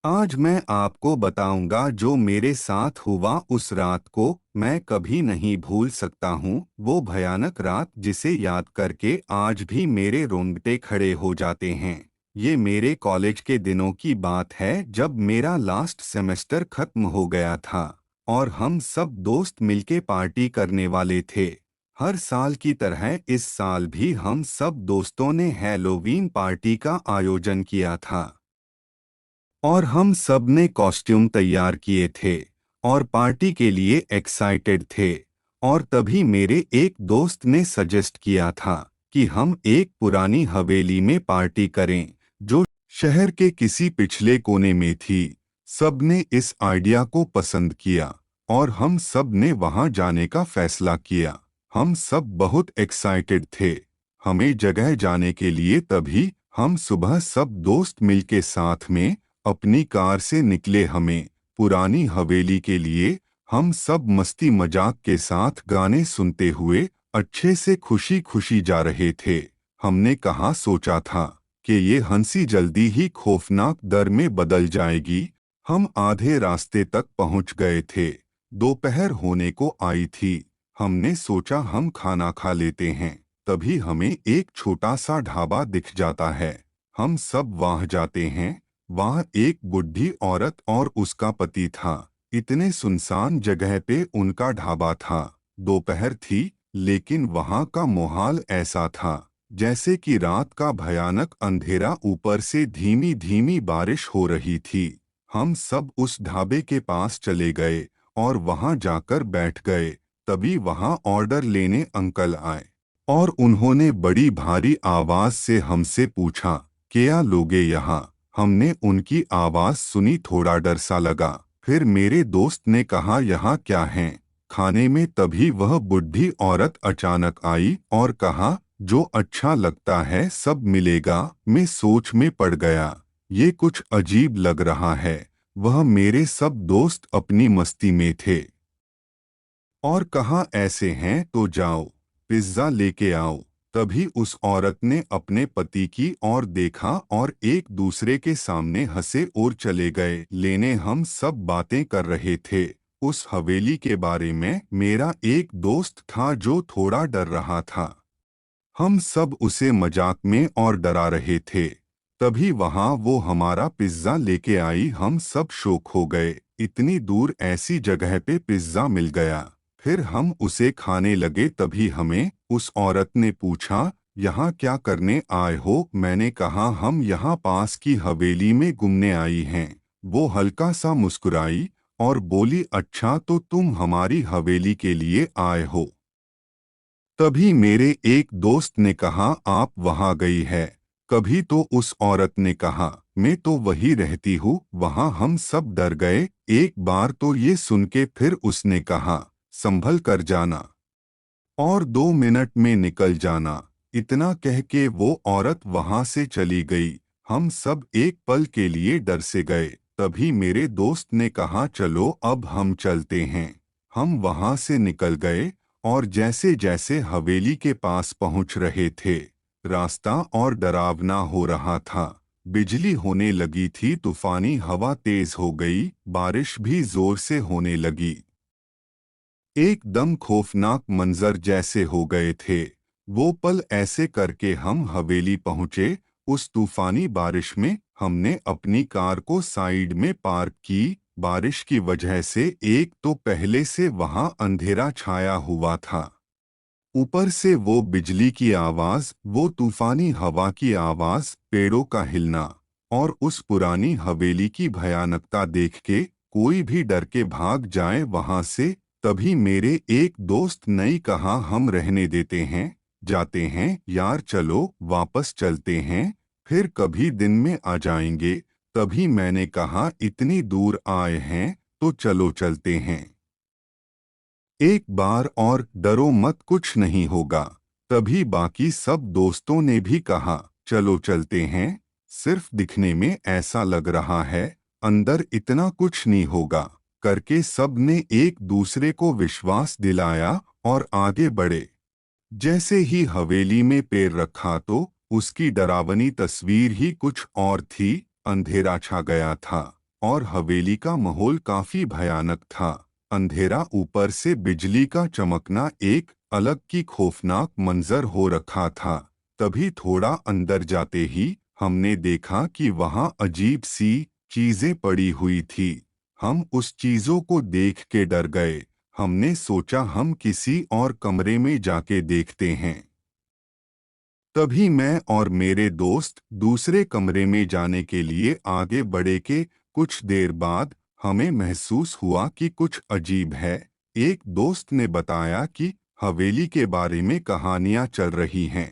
आज मैं आपको बताऊंगा जो मेरे साथ हुआ उस रात को मैं कभी नहीं भूल सकता हूँ। वो भयानक रात जिसे याद करके आज भी मेरे रोंगटे खड़े हो जाते हैं। ये मेरे कॉलेज के दिनों की बात है जब मेरा लास्ट सेमेस्टर खत्म हो गया था और हम सब दोस्त मिलके पार्टी करने वाले थे। हर साल की तरह इस साल भी हम सब दोस्तों ने हैलोवीन पार्टी का आयोजन किया था और हम सब ने कॉस्ट्यूम तैयार किए थे और पार्टी के लिए एक्साइटेड थे। और तभी मेरे एक दोस्त ने सजेस्ट किया था कि हम एक पुरानी हवेली में पार्टी करें जो शहर के किसी पिछले कोने में थी। सबने इस आइडिया को पसंद किया और हम सब ने वहां जाने का फैसला किया। हम सब बहुत एक्साइटेड थे हमें जगह जाने के लिए। तभी हम सुबह सब दोस्त मिलके साथ में अपनी कार से निकले हमें पुरानी हवेली के लिए। हम सब मस्ती मजाक के साथ गाने सुनते हुए अच्छे से खुशी खुशी जा रहे थे। हमने कहाँ सोचा था कि ये हंसी जल्दी ही खौफनाक डर में बदल जाएगी। हम आधे रास्ते तक पहुंच गए थे। दोपहर होने को आई थी। हमने सोचा हम खाना खा लेते हैं। तभी हमें एक छोटा सा ढाबा दिख जाता है। हम सब वहां जाते हैं। वहां एक बुढ़ी औरत और उसका पति था। इतने सुनसान जगह पे उनका ढाबा था। दोपहर थी लेकिन वहां का माहौल ऐसा था जैसे कि रात का भयानक अंधेरा, ऊपर से धीमी धीमी बारिश हो रही थी। हम सब उस ढाबे के पास चले गए और वहां जाकर बैठ गए। तभी वहां ऑर्डर लेने अंकल आए और उन्होंने बड़ी भारी आवाज से हमसे पूछा, क्या लोगे यहाँ? हमने उनकी आवाज सुनी, थोड़ा डर सा लगा। फिर मेरे दोस्त ने कहा, यहाँ क्या है खाने में? तभी वह बुढ़ी औरत अचानक आई और कहा, जो अच्छा लगता है सब मिलेगा। मैं सोच में पड़ गया, ये कुछ अजीब लग रहा है। वह मेरे सब दोस्त अपनी मस्ती में थे और कहा, ऐसे हैं तो जाओ पिज्जा लेके आओ। तभी उस औरत ने अपने पति की ओर देखा और एक दूसरे के सामने हंसे और चले गए लेने। हम सब बातें कर रहे थे उस हवेली के बारे में। मेरा एक दोस्त था जो थोड़ा डर रहा था। हम सब उसे मजाक में और डरा रहे थे। तभी वहां वो हमारा पिज्जा लेके आई। हम सब शॉक हो गए, इतनी दूर ऐसी जगह पे पिज्जा मिल गया। फिर हम उसे खाने लगे। तभी हमें उस औरत ने पूछा, यहाँ क्या करने आए हो? मैंने कहा, हम यहाँ पास की हवेली में घूमने आई हैं। वो हल्का सा मुस्कुराई और बोली, अच्छा तो तुम हमारी हवेली के लिए आए हो? तभी मेरे एक दोस्त ने कहा, आप वहां गई है कभी? तो उस औरत ने कहा, मैं तो वही रहती हूँ वहां। हम सब डर गए एक बार तो ये सुन के। फिर उसने कहा, संभल कर जाना और 2 मिनट में निकल जाना। इतना कह के वो औरत वहां से चली गई। हम सब एक पल के लिए डर से गए। तभी मेरे दोस्त ने कहा, चलो अब हम चलते हैं। हम वहां से निकल गए और जैसे जैसे हवेली के पास पहुंच रहे थे, रास्ता और डरावना हो रहा था। बिजली होने लगी थी, तूफानी हवा तेज हो गई, बारिश भी जोर से होने लगी। एकदम खौफनाक मंजर जैसे हो गए थे। वो पल ऐसे करके हम हवेली पहुंचे। उस तूफानी बारिश में हमने अपनी कार को साइड में पार्क की। बारिश की वजह से एक तो पहले से वहां अंधेरा छाया हुआ था, ऊपर से वो बिजली की आवाज, वो तूफानी हवा की आवाज, पेड़ों का हिलना और उस पुरानी हवेली की भयानकता देख के कोई भी डर के भाग जाए वहां से। तभी मेरे एक दोस्त ने कहा, हम रहने देते हैं, जाते हैं यार, चलो वापस चलते हैं, फिर कभी दिन में आ जाएंगे। तभी मैंने कहा, इतनी दूर आए हैं तो चलो चलते हैं एक बार और, डरो मत कुछ नहीं होगा। तभी बाकी सब दोस्तों ने भी कहा, चलो चलते हैं, सिर्फ दिखने में ऐसा लग रहा है, अंदर इतना कुछ नहीं होगा। करके सब ने एक दूसरे को विश्वास दिलाया और आगे बढ़े। जैसे ही हवेली में पैर रखा तो उसकी डरावनी तस्वीर ही कुछ और थी। अंधेरा छा गया था, और हवेली का माहौल काफी भयानक था। अंधेरा, ऊपर से बिजली का चमकना, एक अलग की खौफनाक मंजर हो रखा था। तभी थोड़ा अंदर जाते ही हमने देखा कि वहां अजीब सी चीजें पड़ी हुई थी। हम उस चीजों को देख के डर गए। हमने सोचा हम किसी और कमरे में जाके देखते हैं। तभी मैं और मेरे दोस्त दूसरे कमरे में जाने के लिए आगे बढ़े के कुछ देर बाद हमें महसूस हुआ कि कुछ अजीब है। एक दोस्त ने बताया कि हवेली के बारे में कहानियां चल रही हैं,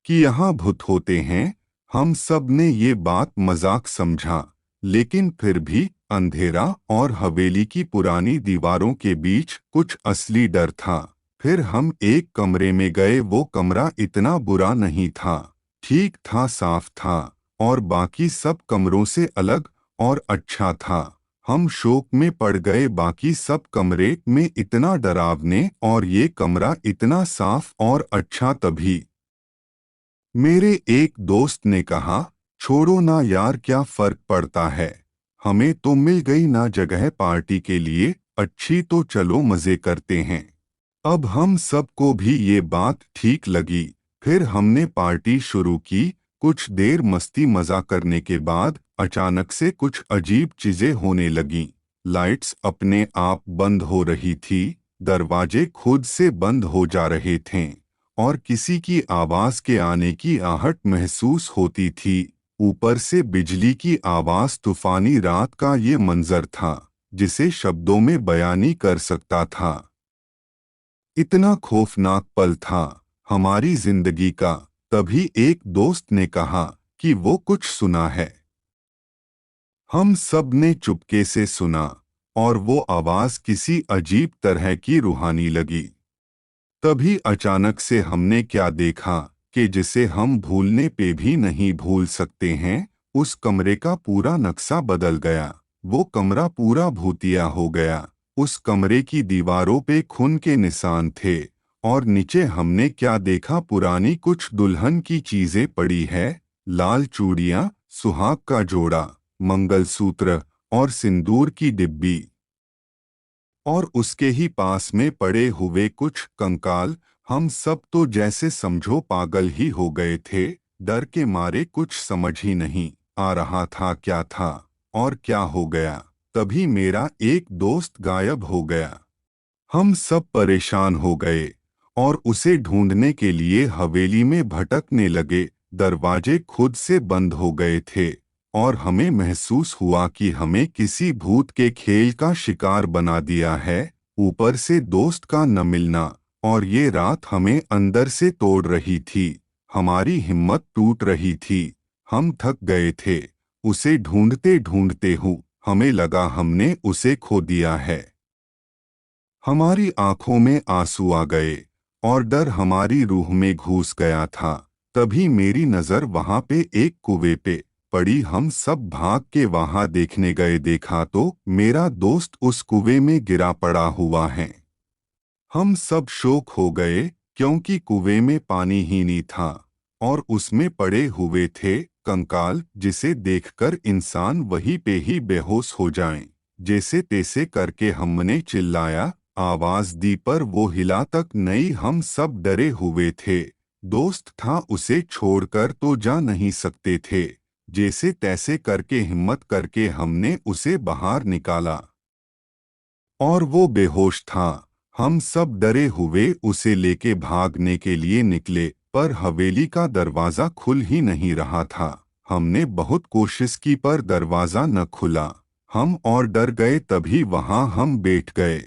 कि यहाँ भूत होते हैं। हम सब ने ये बात मजाक समझा, लेकिन फिर भी अंधेरा और हवेली की पुरानी दीवारों के बीच कुछ असली डर था। फिर हम एक कमरे में गए। वो कमरा इतना बुरा नहीं था, ठीक था, साफ था और बाकी सब कमरों से अलग और अच्छा था। हम शौक में पड़ गए। बाकी सब कमरे में इतना डरावने और ये कमरा इतना साफ और अच्छा। तभी मेरे एक दोस्त ने कहा, छोड़ो ना यार, क्या फर्क पड़ता है, हमें तो मिल गई ना जगह पार्टी के लिए अच्छी, तो चलो मजे करते हैं। अब हम सबको भी ये बात ठीक लगी। फिर हमने पार्टी शुरू की। कुछ देर मस्ती मजा करने के बाद अचानक से कुछ अजीब चीजें होने लगीं। लाइट्स अपने आप बंद हो रही थी, दरवाजे खुद से बंद हो जा रहे थे और किसी की आवाज के आने की आहट महसूस होती थी। ऊपर से बिजली की आवाज। तूफानी रात का ये मंजर था जिसे शब्दों में बयान नहीं कर सकता था। इतना खौफनाक पल था हमारी जिंदगी का। तभी एक दोस्त ने कहा कि वो कुछ सुना है। हम सब ने चुपके से सुना और वो आवाज किसी अजीब तरह की रूहानी लगी। तभी अचानक से हमने क्या देखा कि जिसे हम भूलने पे भी नहीं भूल सकते हैं। उस कमरे का पूरा नक्शा बदल गया। वो कमरा पूरा भूतिया हो गया। उस कमरे की दीवारों पे खून के निशान थे और नीचे हमने क्या देखा, पुरानी कुछ दुल्हन की चीजें पड़ी है। लाल चूड़ियां, सुहाग का जोड़ा, मंगलसूत्र और सिंदूर की डिब्बी। और उसके ही पास में पड़े हुए कुछ कंकाल। हम सब तो जैसे समझो पागल ही हो गए थे। डर के मारे कुछ समझ ही नहीं आ रहा था क्या था और क्या हो गया। तभी मेरा एक दोस्त गायब हो गया। हम सब परेशान हो गए और उसे ढूंढने के लिए हवेली में भटकने लगे। दरवाजे खुद से बंद हो गए थे और हमें महसूस हुआ कि हमें किसी भूत के खेल का शिकार बना दिया है। ऊपर से दोस्त का न मिलना और ये रात हमें अंदर से तोड़ रही थी। हमारी हिम्मत टूट रही थी। हम थक गए थे। उसे ढूंढते ढूंढते हमें लगा हमने उसे खो दिया है। हमारी आंखों में आंसू आ गए और डर हमारी रूह में घुस गया था। तभी मेरी नजर वहां पे एक कुएं पे पड़ी। हम सब भाग के वहां देखने गए। देखा तो मेरा दोस्त उस कुएं में गिरा पड़ा हुआ है। हम सब शौक हो गए क्योंकि कुएं में पानी ही नहीं था और उसमें पड़े हुए थे कंकाल, जिसे देखकर इंसान वहीं पे ही बेहोश हो जाए। जैसे तैसे करके हमने चिल्लाया, आवाज दी, पर वो हिला तक नहीं। हम सब डरे हुए थे। दोस्त था, उसे छोड़कर तो जा नहीं सकते थे। जैसे तैसे करके हिम्मत करके हमने उसे बाहर निकाला और वो बेहोश था। हम सब डरे हुए उसे लेके भागने के लिए निकले, पर हवेली का दरवाजा खुल ही नहीं रहा था। हमने बहुत कोशिश की पर दरवाजा न खुला। हम और डर गए। तभी वहां हम बैठ गए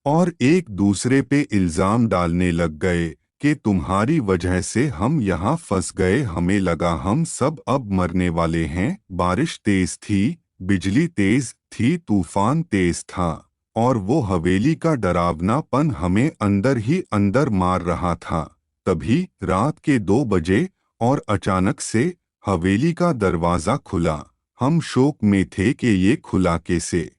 और एक दूसरे पे इल्जाम डालने लग गए कि तुम्हारी वजह से हम यहाँ फंस गए। हमें लगा हम सब अब मरने वाले हैं। बारिश तेज थी, बिजली तेज थी, तूफान तेज था और वो हवेली का डरावनापन हमें अंदर ही अंदर मार रहा था। तभी रात के 2 बजे और अचानक से हवेली का दरवाजा खुला। हम शौक में थे कि ये खुला कैसे।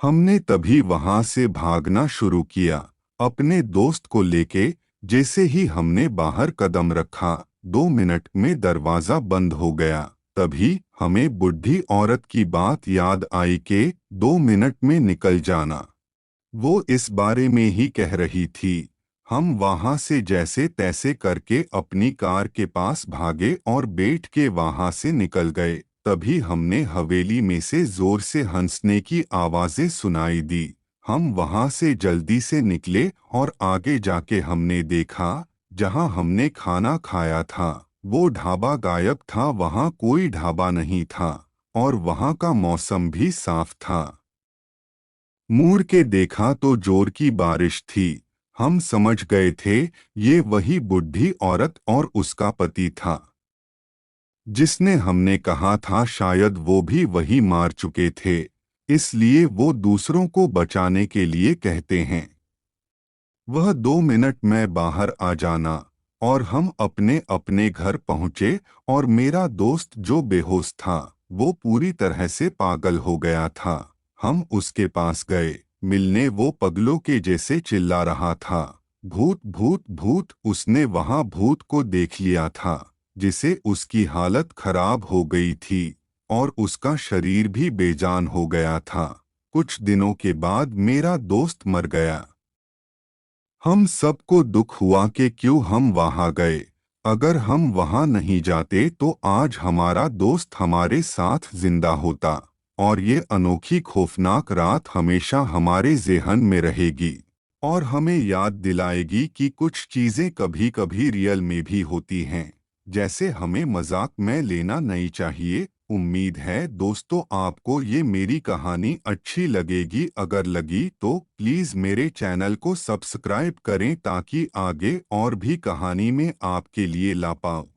हमने तभी वहां से भागना शुरू किया अपने दोस्त को लेके। जैसे ही हमने बाहर कदम रखा, 2 मिनट में दरवाजा बंद हो गया तभी हमें बुढ़ी औरत की बात याद आई कि 2 मिनट में निकल जाना। वो इस बारे में ही कह रही थी। हम वहां से जैसे तैसे करके अपनी कार के पास भागे और बैठ के वहां से निकल गए। तभी हमने हवेली में से जोर से हंसने की आवाजें सुनाई दी। हम वहां से जल्दी से निकले और आगे जाके हमने देखा, जहां हमने खाना खाया था वो ढाबा गायब था। वहां कोई ढाबा नहीं था और वहां का मौसम भी साफ था। मुड़ के देखा तो जोर की बारिश थी। हम समझ गए थे ये वही बुढ़ी औरत और उसका पति था जिसने हमने कहा था शायद वो भी वही मार चुके थे, इसलिए वो दूसरों को बचाने के लिए कहते हैं। वह 2 मिनट में बाहर आ जाना और हम अपने अपने घर पहुंचे और मेरा दोस्त जो बेहोश था वो पूरी तरह से पागल हो गया था। हम उसके पास गए मिलने। वो पगलों के जैसे चिल्ला रहा था, भूत भूत भूत। उसने वहां भूत को देख लिया था जिसे उसकी हालत खराब हो गई थी और उसका शरीर भी बेजान हो गया था। कुछ दिनों के बाद मेरा दोस्त मर गया। हम सबको दुख हुआ कि क्यों हम वहां गए। अगर हम वहां नहीं जाते तो आज हमारा दोस्त हमारे साथ जिंदा होता और ये अनोखी खौफनाक रात हमेशा हमारे ज़हन में रहेगी और हमें याद दिलाएगी कि कुछ चीज़ें कभी कभी रियल में भी होती हैं, जैसे हमें मजाक में लेना नहीं चाहिए। उम्मीद है दोस्तों आपको ये मेरी कहानी अच्छी लगेगी। अगर लगी तो प्लीज़ मेरे चैनल को सब्सक्राइब करें ताकि आगे और भी कहानी में आपके लिए ला पाऊँ।